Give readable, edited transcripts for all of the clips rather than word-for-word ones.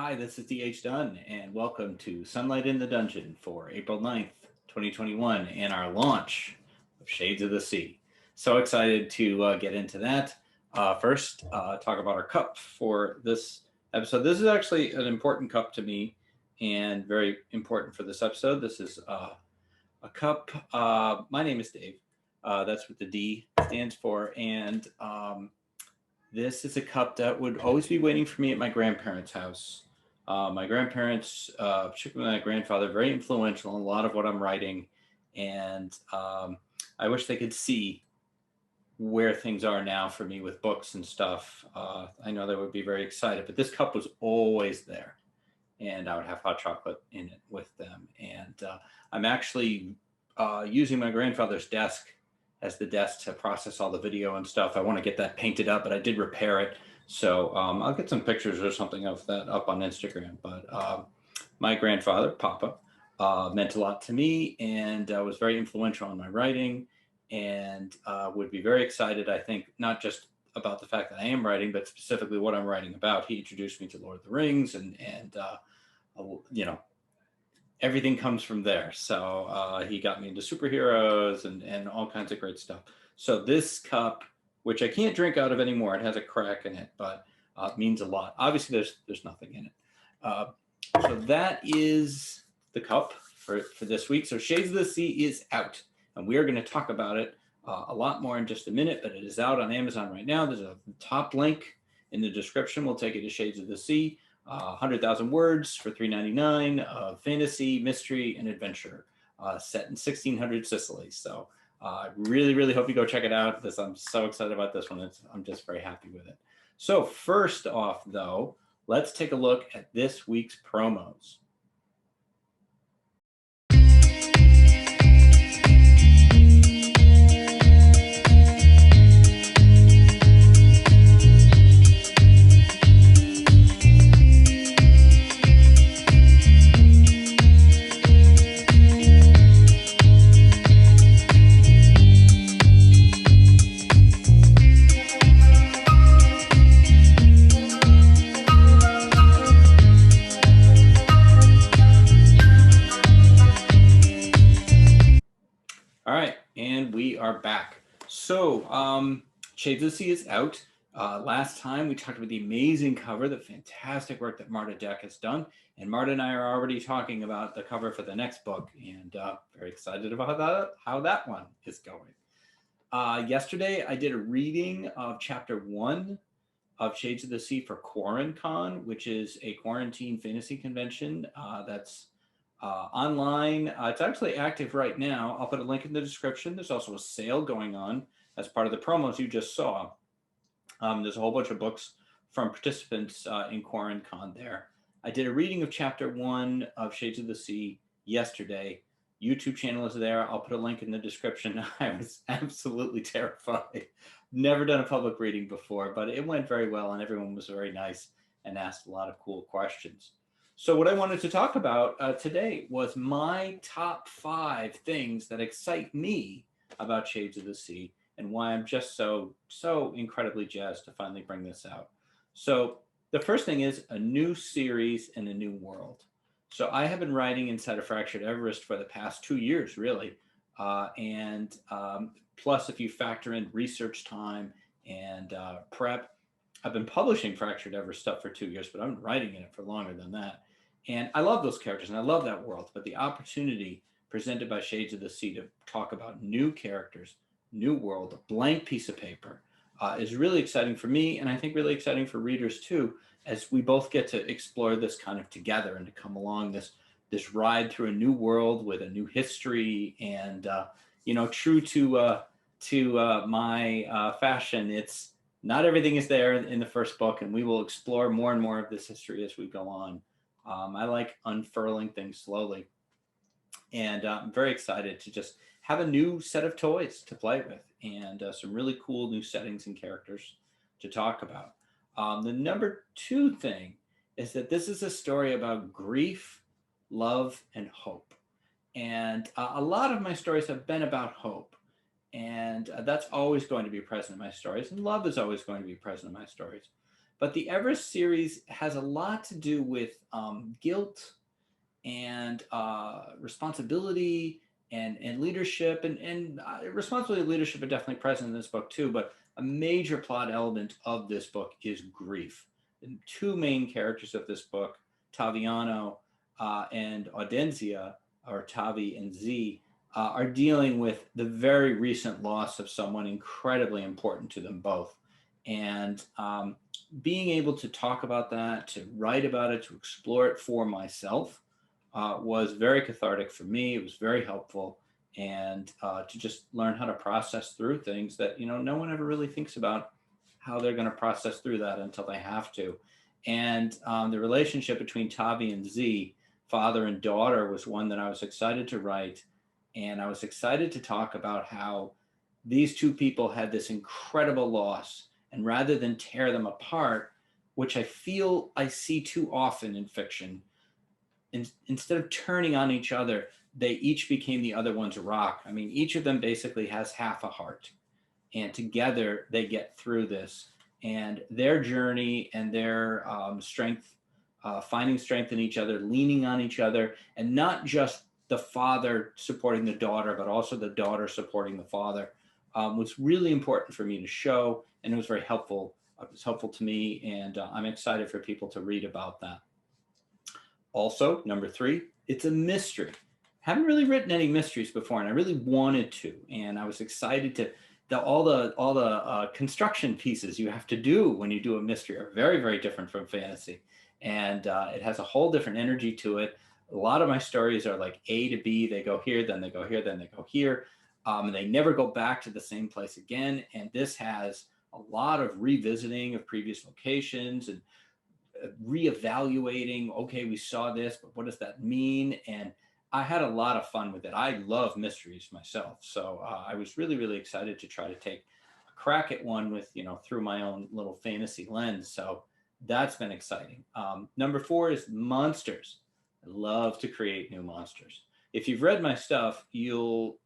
Hi, this is DH Dunn, and welcome to Sunlight in the Dungeon for April 9th, 2021, and our launch of Shades of the Sea. So excited to get into that. First, talk about our cup for this episode. This is actually an important cup to me and very important for this episode. This is a cup. My name is Dave. That's what the D stands for. And this is a cup that would always be waiting for me at my grandparents' house. My grandparents, particularly my grandfather, very influential in a lot of what I'm writing. And I wish they could see where things are now for me with books and stuff. I know they would be very excited, but this cup was always there. And I would have hot chocolate in it with them. And I'm actually using my grandfather's desk as the desk to process all the video and stuff. I want to get that painted up, but I did repair it. So I'll get some pictures or something of that up on Instagram. But my grandfather, Papa, meant a lot to me and was very influential in my writing and would be very excited, I think, not just about the fact that I am writing, but specifically what I'm writing about. He introduced me to Lord of the Rings and you know, everything comes from there. So he got me into superheroes and all kinds of great stuff. So this cup, which I can't drink out of anymore, it has a crack in it, but means a lot. Obviously, there's nothing in it. So that is the cup for this week. So Shades of the Sea is out, and we are going to talk about it a lot more in just a minute, but it is out on Amazon right now. There's a top link in the description. We'll take you to Shades of the Sea. 100,000 words for $3.99 of fantasy, mystery, and adventure set in 1600 Sicily. So I really hope you go check it out. I'm so excited about this one. I'm just very happy with it. So first off, though, let's take a look at this week's promos. All right, and we are back. So, Shades of the Sea is out. Last time we talked about the amazing cover, the fantastic work that Marta Dec has done, and Marta and I are already talking about the cover for the next book, and very excited about how that one is going. Yesterday, I did a reading of Chapter 1 of Shades of the Sea for Quarancon, which is a quarantine fantasy convention that's online. It's actually active right now. I'll put a link in the description. There's also a sale going on as part of the promos you just saw. There's a whole bunch of books from participants in Quarancon there. I did a reading of Chapter 1 of Shades of the Sea yesterday. YouTube channel is there. I'll put a link in the description. I was absolutely terrified. Never done a public reading before, but it went very well and everyone was very nice and asked a lot of cool questions. So what I wanted to talk about today was my top 5 things that excite me about Shades of the Sea and why I'm just so incredibly jazzed to finally bring this out. So the first thing is a new series and a new world. So I have been writing inside of Fractured Everest for the past 2 years, really. And plus, if you factor in research time and prep, I've been publishing Fractured Everest stuff for 2 years, but I've been writing in it for longer than that. And I love those characters and I love that world, but the opportunity presented by Shades of the Sea to talk about new characters, new world, a blank piece of paper is really exciting for me. And I think really exciting for readers too, as we both get to explore this kind of together and to come along this ride through a new world with a new history. And, true to my fashion, it's not everything is there in the first book, and we will explore more and more of this history as we go on. I like unfurling things slowly. And I'm very excited to just have a new set of toys to play with and some really cool new settings and characters to talk about. The number 2 thing is that this is a story about grief, love, and hope. And a lot of my stories have been about hope. And that's always going to be present in my stories. And love is always going to be present in my stories. But the Everest series has a lot to do with guilt and responsibility and leadership and responsibility and leadership are definitely present in this book too. But a major plot element of this book is grief. The two main characters of this book, Taviano and Audenzia, or Tavi and Z, are dealing with the very recent loss of someone incredibly important to them both. And being able to talk about that, to write about it, to explore it for myself was very cathartic for me. It was very helpful, and to just learn how to process through things that no one ever really thinks about how they're going to process through that until they have to. And the relationship between Tavi and Z, father and daughter, was one that I was excited to write, and I was excited to talk about how these two people had this incredible loss, and rather than tear them apart, which I feel I see too often in fiction, instead of turning on each other, they each became the other one's rock. I mean, each of them basically has half a heart, and together they get through this. And their journey and their strength, finding strength in each other, leaning on each other, and not just the father supporting the daughter, but also the daughter supporting the father, was really important for me to show, and it was very helpful. It was helpful to me, and I'm excited for people to read about that. Also, number 3, it's a mystery. Haven't really written any mysteries before, and I really wanted to. And I was excited to all the construction pieces you have to do when you do a mystery are very, very different from fantasy, and it has a whole different energy to it. A lot of my stories are like A to B. They go here, then they go here, then they go here, and they never go back to the same place again. And this has a lot of revisiting of previous locations and reevaluating, okay, we saw this, but what does that mean? And I had a lot of fun with it. I love mysteries myself. So I was really, really excited to try to take a crack at one with, through my own little fantasy lens. So that's been exciting. Number 4 is monsters. I love to create new monsters. If you've read my stuff, you'll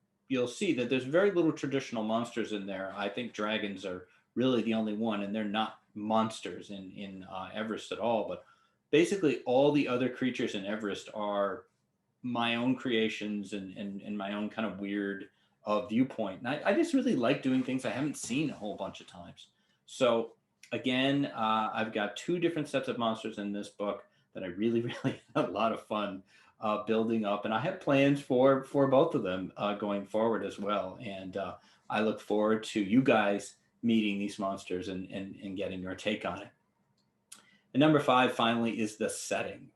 see that there's very little traditional monsters in there. I think dragons are really the only one, and they're not monsters in Everest at all. But basically, all the other creatures in Everest are my own creations and my own kind of weird viewpoint. And I just really like doing things I haven't seen a whole bunch of times. So again, I've got 2 different sets of monsters in this book that I really, really had a lot of fun building up, and I have plans for both of them going forward as well. And I look forward to you guys meeting these monsters and getting your take on it. And number 5, finally, is the setting.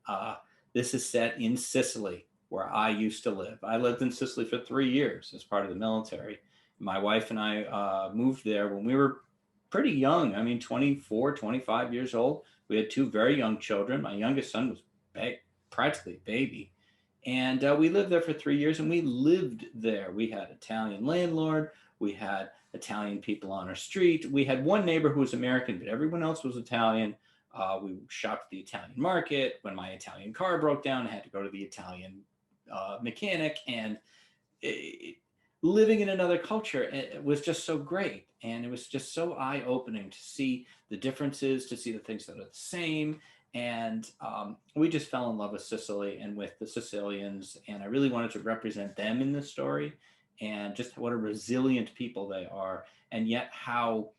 This is set in Sicily, where I used to live. I lived in Sicily for 3 years as part of the military. My wife and I moved there when we were pretty young. I mean, 24, 25 years old. We had 2 very young children. My youngest son was practically a baby. And we lived there for 3 years, and we lived there. We had Italian landlord. We had Italian people on our street. We had one neighbor who was American, but everyone else was Italian. We shopped at the Italian market. When my Italian car broke down, I had to go to the Italian mechanic. And living in another culture, it was just so great. And it was just so eye-opening to see the differences, to see the things that are the same. And we just fell in love with Sicily and with the Sicilians. And I really wanted to represent them in this story, and just what a resilient people they are, and yet how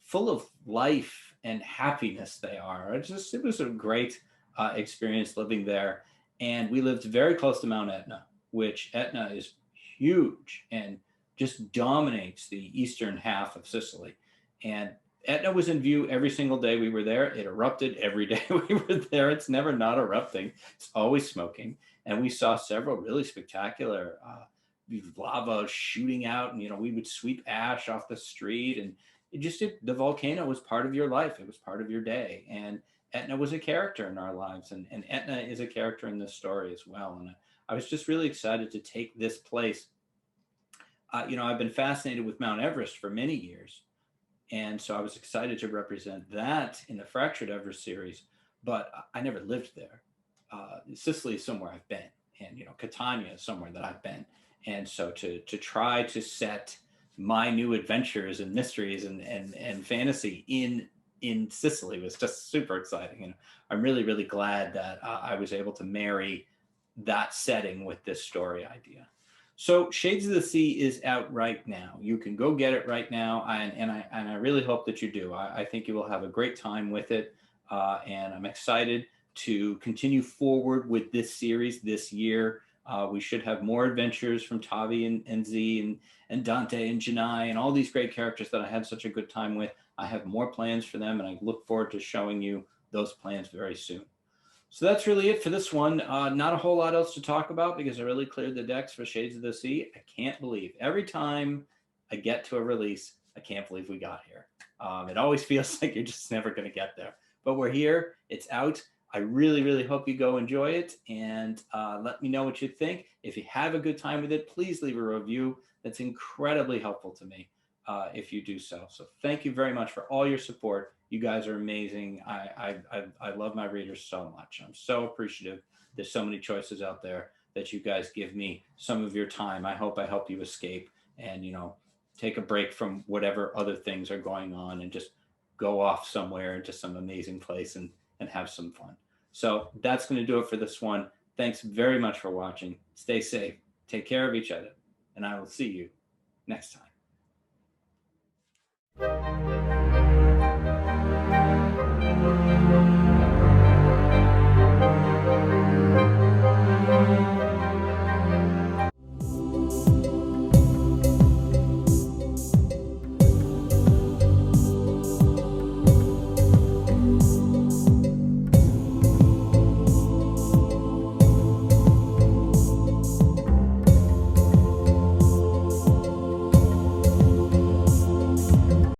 full of life and happiness they are. It was a great experience living there. And we lived very close to Mount Etna, which Etna is huge and just dominates the eastern half of Sicily. And Etna was in view every single day we were there. It erupted every day we were there. It's never not erupting. It's always smoking. And we saw several really spectacular lava shooting out, and we would sweep ash off the street, and the volcano was part of your life. It was part of your day. And Etna was a character in our lives, and Etna is a character in this story as well. And I was just really excited to take this place. I've been fascinated with Mount Everest for many years. And so I was excited to represent that in the Fractured Everest series, but I never lived there. Sicily is somewhere I've been, and Catania is somewhere that I've been. And so to try to set my new adventures and mysteries and fantasy in in Sicily was just super exciting. And I'm really, really glad that I was able to marry that setting with this story idea. So Shades of the Sea is out right now. You can go get it right now, and I really hope that you do. I think you will have a great time with it, and I'm excited to continue forward with this series this year. We should have more adventures from Tavi and Z and Dante and Janai and all these great characters that I had such a good time with. I have more plans for them, and I look forward to showing you those plans very soon. So that's really it for this one. Not a whole lot else to talk about because I really cleared the decks for Shades of the Sea. I can't believe every time I get to a release, I can't believe we got here. It always feels like you're just never going to get there. But we're here. It's out. I really, really hope you go enjoy it and let me know what you think. If you have a good time with it, please leave a review. That's incredibly helpful to me if you do so. So thank you very much for all your support. You guys are amazing. I love my readers so much. I'm so appreciative. There's so many choices out there that you guys give me some of your time. I hope I help you escape and, take a break from whatever other things are going on and just go off somewhere into some amazing place and have some fun. So that's going to do it for this one. Thanks very much for watching. Stay safe. Take care of each other. And I will see you next time.